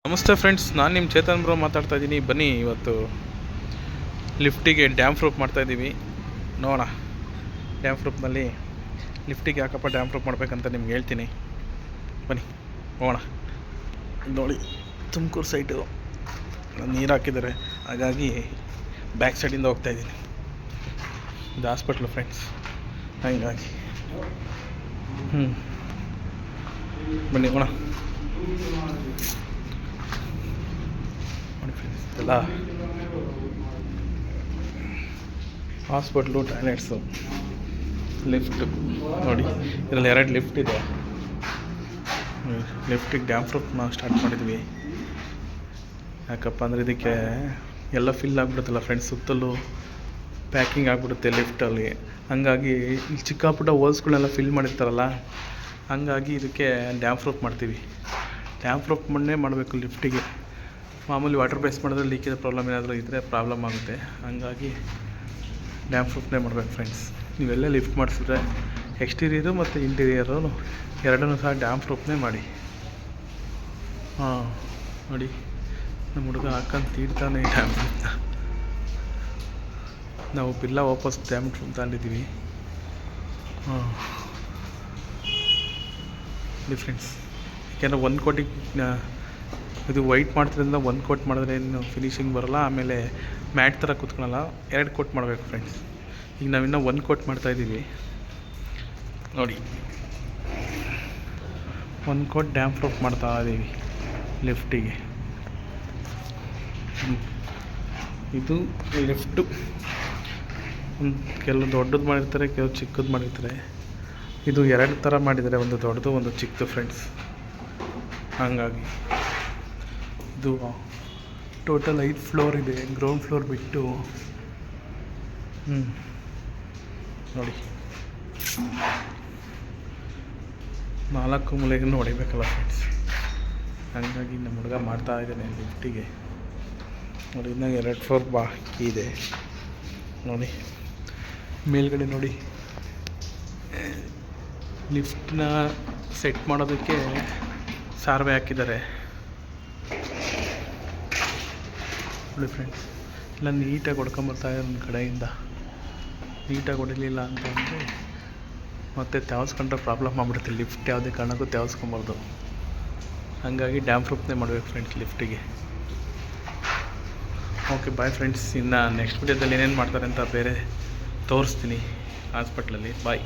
ನಮಸ್ತೆ ಫ್ರೆಂಡ್ಸ್, ನಾನು ನಿಮ್ಮ ಚೇತನ್ ಬ್ರೋ ಮಾತಾಡ್ತಾ ಇದ್ದೀನಿ. ಬನ್ನಿ, ಇವತ್ತು ಲಿಫ್ಟಿಗೆ ಡ್ಯಾಮ್ ಪ್ರೂಫ್ ಮಾಡ್ತಾಯಿದ್ದೀವಿ. ನೋಡೋಣ ಡ್ಯಾಮ್ ಪ್ರೂಫ್ನಲ್ಲಿ ಲಿಫ್ಟಿಗೆ ಯಾಕಪ್ಪ ಡ್ಯಾಮ್ ಪ್ರೂಫ್ ಮಾಡಬೇಕಂತ ನಿಮ್ಗೆ ಹೇಳ್ತೀನಿ. ಬನ್ನಿ ಹೋಗೋಣ. ನೋಡಿ, ತುಮಕೂರು ಸೈಟು ನೀರು ಹಾಕಿದ್ದಾರೆ, ಹಾಗಾಗಿ ಬ್ಯಾಕ್ ಸೈಡಿಂದ ಹೋಗ್ತಾಯಿದ್ದೀನಿ. ಇದು ಹಾಸ್ಪಿಟ್ಲು ಫ್ರೆಂಡ್ಸ್, ಹಾಗಾಗಿ ಬನ್ನಿ ಹೋಗೋಣ. ಎಲ್ಲ ಹಾಸ್ಪಿಟ್ಲು, ಟಾಯ್ಲೆಟ್ಸು, ಲಿಫ್ಟು ನೋಡಿ. ಇದರಲ್ಲಿ 2 ಲಿಫ್ಟ್ ಇದೆ. ಲಿಫ್ಟಿಗೆ ಡ್ಯಾಮ್ ಪ್ರೂಫ್ನ ಸ್ಟಾರ್ಟ್ ಮಾಡಿದ್ವಿ. ಯಾಕಪ್ಪ ಅಂದರೆ ಇದಕ್ಕೆ ಎಲ್ಲ ಫಿಲ್ ಆಗಿಬಿಡುತ್ತಲ್ಲ ಫ್ರೆಂಡ್ಸ್, ಸುತ್ತಲೂ ಪ್ಯಾಕಿಂಗ್ ಆಗಿಬಿಡುತ್ತೆ ಲಿಫ್ಟಲ್ಲಿ. ಹಾಗಾಗಿ ಇಲ್ಲಿ ಚಿಕ್ಕ ಪುಟ್ಟ ಹೋಲ್ಸ್ಗಳನ್ನೆಲ್ಲ ಫಿಲ್ ಮಾಡಿರ್ತಾರಲ್ಲ, ಹಾಗಾಗಿ ಇದಕ್ಕೆ ಡ್ಯಾಮ್ ಪ್ರೂಫ್ ಮಾಡ್ತೀವಿ. ಡ್ಯಾಮ್ ಪ್ರೂಫ್ ಮಣ್ಣೇ ಮಾಡಬೇಕು ಲಿಫ್ಟಿಗೆ. ಮಾಮೂಲಿ ವಾಟರ್ ಬೇಸ್ ಮಾಡಿದ್ರೆ ಲೀಕೇಜ್ ಪ್ರಾಬ್ಲಮ್ ಏನಾದರೂ ಇದ್ದರೆ ಪ್ರಾಬ್ಲಮ್ ಆಗುತ್ತೆ. ಹಾಗಾಗಿ ಡ್ಯಾಮ್ ಪ್ರೂಫ್ನೇ ಮಾಡಬೇಕು ಫ್ರೆಂಡ್ಸ್. ನೀವೆಲ್ಲ ಲಿಫ್ಟ್ ಮಾಡಿಸಿದ್ರೆ ಎಕ್ಸ್ಟೀರಿಯರು ಮತ್ತು ಇಂಟೀರಿಯರು ಎರಡನ್ನೂ ಸಹ ಡ್ಯಾಮ್ ಪ್ರೂಫ್ನೇ ಮಾಡಿ. ನೋಡಿ, ನಮ್ಮ ಹುಡುಗ ಹಾಕೊಂಡು ತೀರ್ತಾನೆ ಡ್ಯಾಮ್ ಪ್ರೂಫ್ನ. ನಾವು ಬಿಲ್ಲ ವಾಪಸ್ ಡ್ಯಾಮ್ ಪ್ರೂಫ್ ತಗೊಂಡಿದ್ದೀವಿ. ಫ್ರೆಂಡ್ಸ್, ಯಾಕೆಂದರೆ 1 ಕೋಟಿಗೆ ಇದು ವೈಟ್ ಮಾಡ್ತಿರೋದ್ರಿಂದ 1 ಕೋಟ್ ಮಾಡಿದ್ರೆ ಏನು ಫಿನಿಷಿಂಗ್ ಬರೋಲ್ಲ. ಆಮೇಲೆ ಮ್ಯಾಟ್ ಥರ ಕೂತ್ಕೊಳ್ಳಲ್ಲ. 2 ಕೋಟ್ ಮಾಡಬೇಕು ಫ್ರೆಂಡ್ಸ್. ಈಗ ನಾವಿನ್ನೂ 1 ಕೋಟ್ ಮಾಡ್ತಾಯಿದ್ದೀವಿ. ನೋಡಿ, 1 ಕೋಟ್ ಡ್ಯಾಮ್ ಪ್ರೂಫ್ ಮಾಡ್ತಾ ಇದ್ದೀವಿ ಲಿಫ್ಟಿಗೆ. ಇದು ಲಿಫ್ಟು ಕೆಲವು ದೊಡ್ಡದು ಮಾಡಿರ್ತಾರೆ, ಕೆಲವು ಚಿಕ್ಕದು ಮಾಡಿರ್ತಾರೆ. ಇದು 2 ಥರ ಮಾಡಿದ್ದಾರೆ, ಒಂದು ದೊಡ್ಡದು ಒಂದು ಚಿಕ್ಕದು ಫ್ರೆಂಡ್ಸ್. ಹಾಗಾಗಿ ಇದು ಟೋಟಲ್ 5 ಫ್ಲೋರ್ ಇದೆ, ಗ್ರೌಂಡ್ ಫ್ಲೋರ್ ಬಿಟ್ಟು. ನೋಡಿ, 4 ಮೂಲೆಗೂ ಹೊಡಿಬೇಕಲ್ಲ ಫ್ರೆಂಡ್ಸ್. ಹಾಗಾಗಿ ನಮ್ಮ ಹುಡುಗ ಮಾಡ್ತಾ ಇದ್ದಾನೆ ಲಿಫ್ಟಿಗೆ. ನೋಡಿ, ಇನ್ನಾಗ 2 ಫ್ಲೋರ್ ಬಾಕಿ ಇದೆ. ನೋಡಿ ಮೇಲ್ಗಡೆ ನೋಡಿ, ಲಿಫ್ಟನ್ನ ಸೆಟ್ ಮಾಡೋದಕ್ಕೆ ಸಾರ್ವೆ ಹಾಕಿದ್ದಾರೆ. ನೋಡಿ ಫ್ರೆಂಡ್ಸ್, ಎಲ್ಲ ನೀಟಾಗಿ ಹೊಡ್ಕೊಂಬರ್ತಾರೆ. ಒಂದು ಕಡೆಯಿಂದ ನೀಟಾಗಿ ಹೊಡಿಲಿಲ್ಲ ಅಂತಂದರೆ ಮತ್ತೆ ತೆವಸ್ಕೊಂಡ್ರೆ ಪ್ರಾಬ್ಲಮ್ ಆಗ್ಬಿಡುತ್ತೆ. ಲಿಫ್ಟ್ ಯಾವುದೇ ಕಾರಣಕ್ಕೂ ತೆವಸ್ಕೊಬಾರ್ದು. ಹಾಗಾಗಿ ಡ್ಯಾಮ್ ಪ್ರೂಫ್ನೇ ಮಾಡಬೇಕು ಫ್ರೆಂಡ್ಸ್ ಲಿಫ್ಟಿಗೆ. Okay, bye friends. ಇನ್ನು ನೆಕ್ಸ್ಟ್ ವಿಡಿಯೋದಲ್ಲಿ ಏನೇನು ಮಾಡ್ತಾರೆ ಅಂತ ಬೇರೆ ತೋರಿಸ್ತೀನಿ ಹಾಸ್ಪಿಟ್ಲಲ್ಲಿ. ಬಾಯ್.